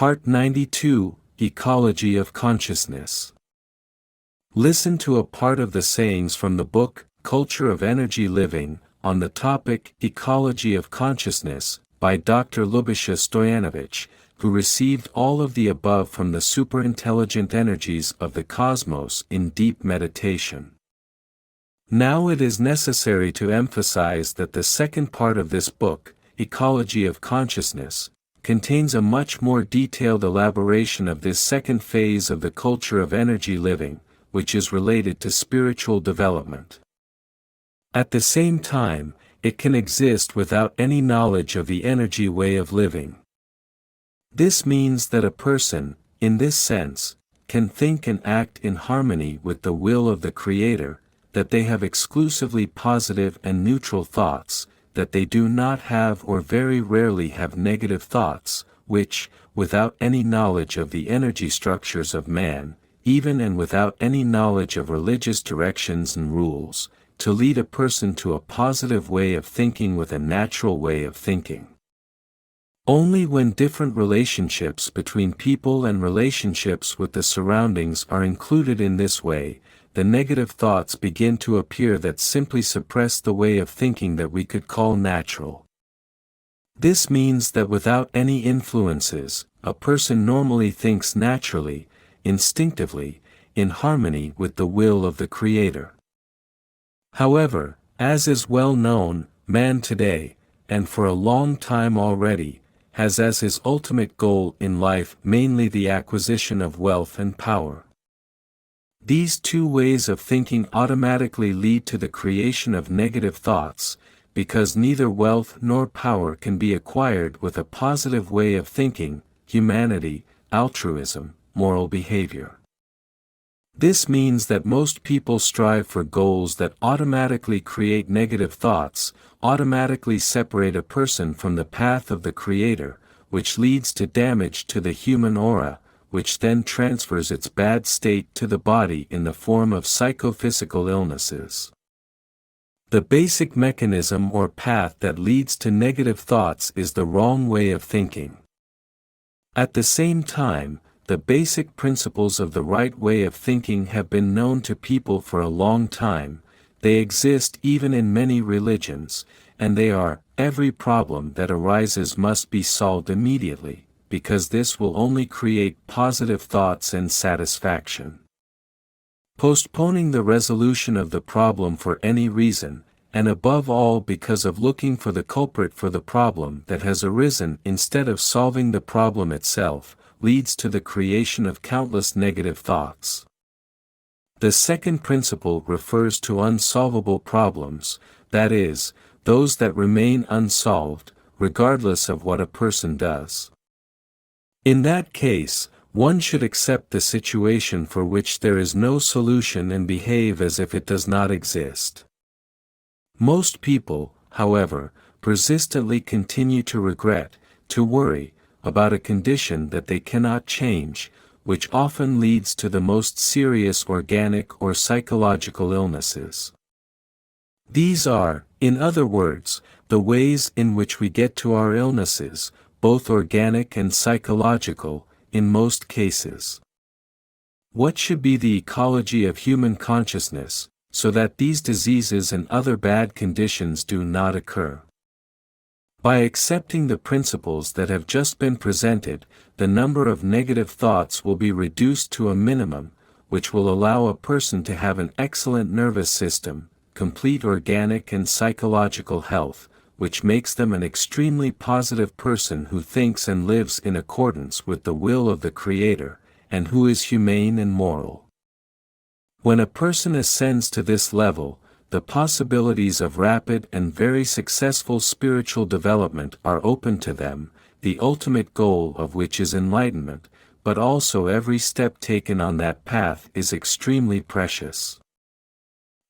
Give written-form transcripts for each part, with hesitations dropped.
Part 92, Ecology of Consciousness. Listen to a part of the sayings from the book, Culture of Energy Living, on the topic, Ecology of Consciousness, by Dr. Lubisha Stoyanovich, who received all of the above from the superintelligent energies of the cosmos in deep meditation. Now it is necessary to emphasize that the second part of this book, Ecology of Consciousness, contains a much more detailed elaboration of this second phase of the culture of energy living, which is related to spiritual development. At the same time, it can exist without any knowledge of the energy way of living. This means that a person, in this sense, can think and act in harmony with the will of the Creator, that they have exclusively positive and neutral thoughts, that they do not have or very rarely have negative thoughts, which, without any knowledge of the energy structures of man, even and without any knowledge of religious directions and rules, to lead a person to a positive way of thinking with a natural way of thinking. Only when different relationships between people and relationships with the surroundings are included in this way, the negative thoughts begin to appear that simply suppress the way of thinking that we could call natural. This means that without any influences, a person normally thinks naturally, instinctively, in harmony with the will of the Creator. However, as is well known, man today, and for a long time already, has as his ultimate goal in life mainly the acquisition of wealth and power. These two ways of thinking automatically lead to the creation of negative thoughts, because neither wealth nor power can be acquired with a positive way of thinking, humanity, altruism, moral behavior. This means that most people strive for goals that automatically create negative thoughts, automatically separate a person from the path of the Creator, which leads to damage to the human aura, which then transfers its bad state to the body in the form of psychophysical illnesses. The basic mechanism or path that leads to negative thoughts is the wrong way of thinking. At the same time, the basic principles of the right way of thinking have been known to people for a long time. They exist even in many religions, and they are, every problem that arises must be solved immediately, because this will only create positive thoughts and satisfaction. Postponing the resolution of the problem for any reason, and above all because of looking for the culprit for the problem that has arisen instead of solving the problem itself, leads to the creation of countless negative thoughts. The second principle refers to unsolvable problems, that is, those that remain unsolved, regardless of what a person does. In that case, one should accept the situation for which there is no solution and behave as if it does not exist. Most people, however, persistently continue to regret, to worry, about a condition that they cannot change, which often leads to the most serious organic or psychological illnesses. These are, in other words, the ways in which we get to our illnesses, both organic and psychological, in most cases. What should be the ecology of human consciousness, so that these diseases and other bad conditions do not occur? By accepting the principles that have just been presented, the number of negative thoughts will be reduced to a minimum, which will allow a person to have an excellent nervous system, complete organic and psychological health, which makes them an extremely positive person who thinks and lives in accordance with the will of the Creator, and who is humane and moral. When a person ascends to this level, the possibilities of rapid and very successful spiritual development are open to them, the ultimate goal of which is enlightenment, but also every step taken on that path is extremely precious.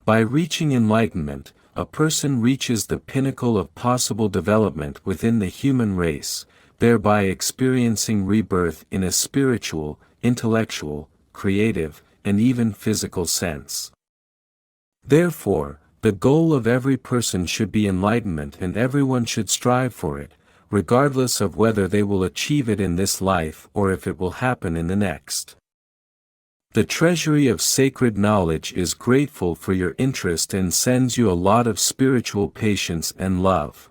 By reaching enlightenment, a person reaches the pinnacle of possible development within the human race, thereby experiencing rebirth in a spiritual, intellectual, creative, and even physical sense. Therefore, the goal of every person should be enlightenment and everyone should strive for it, regardless of whether they will achieve it in this life or if it will happen in the next. The treasury of sacred knowledge is grateful for your interest and sends you a lot of spiritual patience and love.